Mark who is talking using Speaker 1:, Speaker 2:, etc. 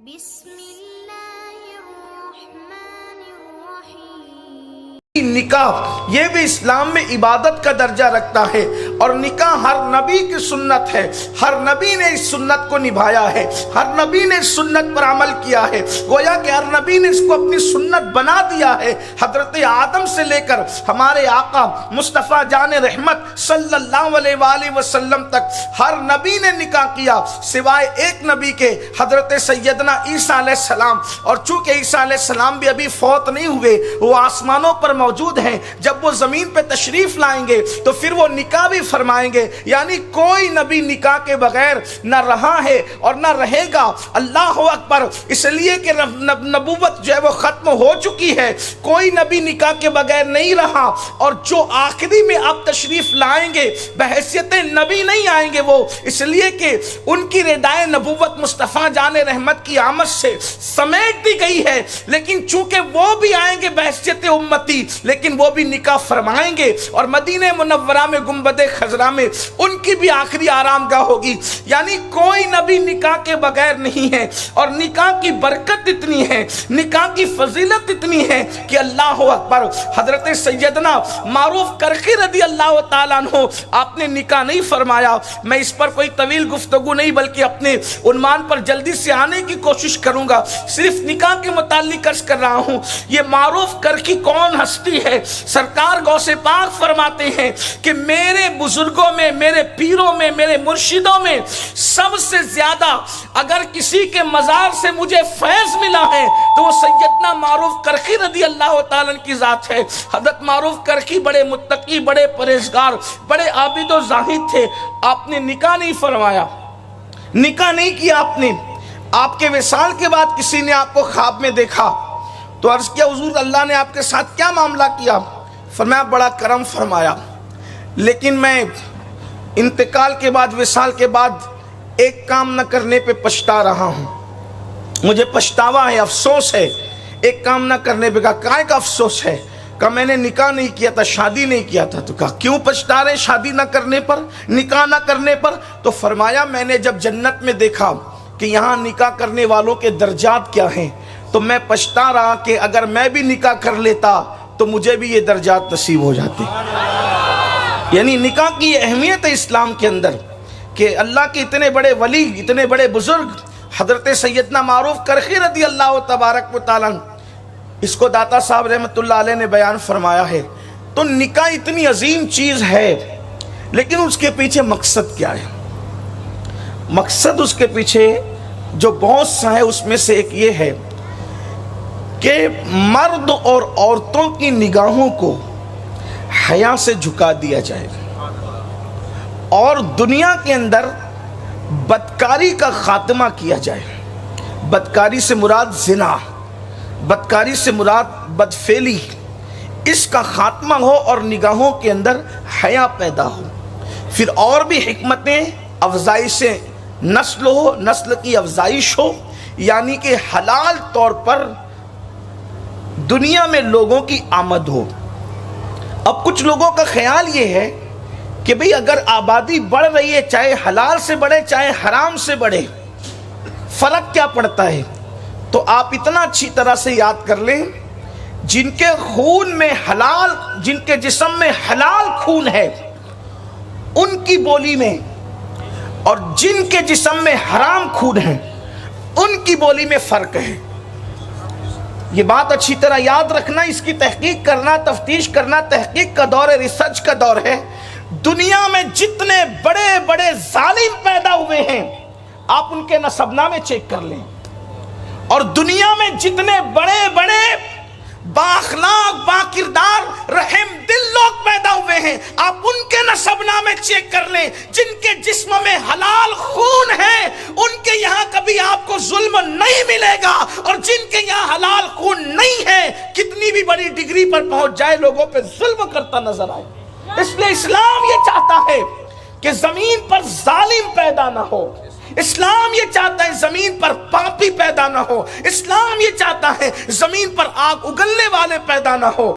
Speaker 1: بسم اللہ الرحمن الرحیم۔
Speaker 2: نکاح یہ بھی اسلام میں عبادت کا درجہ رکھتا ہے، اور نکاح ہر نبی کی سنت ہے۔ ہر نبی نے اس سنت کو نبھایا ہے، ہر نبی نے اس سنت پر عمل کیا ہے، گویا کہ ہر نبی نے اس کو اپنی سنت بنا دیا ہے۔ حضرت آدم سے لے کر ہمارے آقا مصطفیٰ جان رحمت صلی اللہ علیہ وآلہ وسلم تک ہر نبی نے نکاح کیا، سوائے ایک نبی کے، حضرت سیدنا عیسیٰ علیہ السلام۔ اور چونکہ عیسیٰ علیہ السلام بھی ابھی فوت نہیں ہوئے، وہ آسمانوں پر موجود ہیں، جب وہ زمین پہ تشریف لائیں گے تو پھر وہ نکاح بھی فرمائیں گے۔ یعنی کوئی نبی نکاح کے بغیر نہ رہا ہے اور نہ رہے گا۔ اللہ اکبر! اس لیے کہ نبوت جو ہے وہ ختم ہو چکی ہے، کوئی نبی نکاح کے بغیر نہیں رہا، اور جو آخری میں اب تشریف لائیں گے بحیثیت نبی نہیں آئیں گے وہ، اس لیے کہ ان کی ردائے نبوت مصطفیٰ جان رحمت کی آمد سے سمیٹ دی گئی ہے، لیکن چونکہ وہ بھی آئیں گے بحیثیت امتی، لیکن وہ بھی نکاح فرمائیں گے، اور مدینہ منورہ میں گنبد خضرا میں ان کی بھی آخری آرام گاہ ہوگی۔ یعنی کوئی نبی نکاح کے بغیر نہیں ہے، اور نکاح کی برکت اتنی ہے، نکاح کی فضیلت اتنی ہے کہ اللہ اکبر! حضرت سیدنا معروف کرخی رضی اللہ تعالیٰ عنہ، آپ نے نکاح نہیں فرمایا۔ میں اس پر کوئی طویل گفتگو نہیں بلکہ اپنے عنوان پر جلدی سے آنے کی کوشش کروں گا، صرف نکاح کے متعلق عرض کر رہا ہوں۔ یہ معروف کرخی کون ہستی ہے؟ سرکار غوث پاک فرماتے ہیں کہ میرے بزرگوں میں، میرے پیروں میں، میرے مرشدوں میں سب سے زیادہ اگر کسی کے مزار سے مجھے فیض ملا ہے تو وہ سیدنا معروف کرخی رضی اللہ تعالیٰ کی ذات ہے۔ حضرت معروف کرخی بڑے متقی، بڑے پرہیزگار، بڑے عابد و زاہد تھے۔ آپ نے نکاح نہیں فرمایا، نکاح نہیں کیا آپ نے۔ آپ کے وصال کے بعد کسی نے آپ کو خواب میں دیکھا تو عرض کیا حضور اللہ نے آپ کے ساتھ کیا معاملہ کیا؟ فرمایا بڑا کرم فرمایا، لیکن میں انتقال کے بعد، وصال کے بعد ایک کام نہ کرنے پہ پچھتا رہا ہوں، مجھے پچھتاوا ہے، افسوس ہے ایک کام نہ کرنے پہ۔ کہا کائے کا افسوس ہے؟ کہا میں نے نکاح نہیں کیا تھا، شادی نہیں کیا تھا۔ تو کہا کیوں پچھتا رہے شادی نہ کرنے پر، نکاح نہ کرنے پر؟ تو فرمایا میں نے جب جنت میں دیکھا کہ یہاں نکاح کرنے والوں کے درجات کیا ہیں تو میں پچھتا رہا کہ اگر میں بھی نکاح کر لیتا تو مجھے بھی یہ درجات نصیب ہو جاتے۔ یعنی نکاح کی یہ اہمیت ہے اسلام کے اندر کہ اللہ کے اتنے بڑے ولی، اتنے بڑے بزرگ حضرت سیدنا معروف کرخی رضی اللہ تبارک و تعالیٰ، اس کو داتا صاحب رحمت اللہ علیہ نے بیان فرمایا ہے۔ تو نکاح اتنی عظیم چیز ہے، لیکن اس کے پیچھے مقصد کیا ہے؟ مقصد اس کے پیچھے جو بہت سا ہے، اس میں سے ایک یہ ہے کہ مرد اور عورتوں کی نگاہوں کو حیا سے جھکا دیا جائے، اور دنیا کے اندر بدکاری کا خاتمہ کیا جائے۔ بدکاری سے مراد زنا، بدکاری سے مراد بدفعلی، اس کا خاتمہ ہو اور نگاہوں کے اندر حیا پیدا ہو۔ پھر اور بھی حکمتیں، افزائش نسل ہو، نسل کی افزائش ہو، یعنی کہ حلال طور پر دنیا میں لوگوں کی آمد ہو۔ اب کچھ لوگوں کا خیال یہ ہے کہ بھئی اگر آبادی بڑھ رہی ہے، چاہے حلال سے بڑھے چاہے حرام سے بڑھے، فرق کیا پڑتا ہے؟ تو آپ اتنا اچھی طرح سے یاد کر لیں، جن کے خون میں حلال، جن کے جسم میں حلال خون ہے ان کی بولی میں، اور جن کے جسم میں حرام خون ہے ان کی بولی میں فرق ہے۔ یہ بات اچھی طرح یاد رکھنا، اس کی تحقیق کرنا، تفتیش کرنا۔ تحقیق کا دور ہے، ریسرچ کا دور ہے۔ دنیا میں جتنے بڑے بڑے ظالم پیدا ہوئے ہیں آپ ان کے نسب نامے چیک کر لیں، اور دنیا میں جتنے بڑے بڑے بااخلاق، باکردار، رحم دل لوگ پیدا ہوئے ہیں آپ ان کے نسب نامے چیک کر لیں۔ جن کے جسم میں حلال خون ہے ان کے یہاں کبھی آپ کو ظلم نہیں ملے گا، اور جن کے یہاں حلال خون نہیں ہے کتنی بھی بڑی ڈگری پر پہنچ جائے لوگوں پہ ظلم کرتا نظر آئے۔ اس لیے اسلام یہ چاہتا ہے کہ زمین پر ظالم پیدا نہ ہو، اسلام یہ چاہتا ہے زمین پر پاپی پیدا نہ ہو، اسلام یہ چاہتا ہے زمین پر آگ اگلنے والے پیدا نہ ہو۔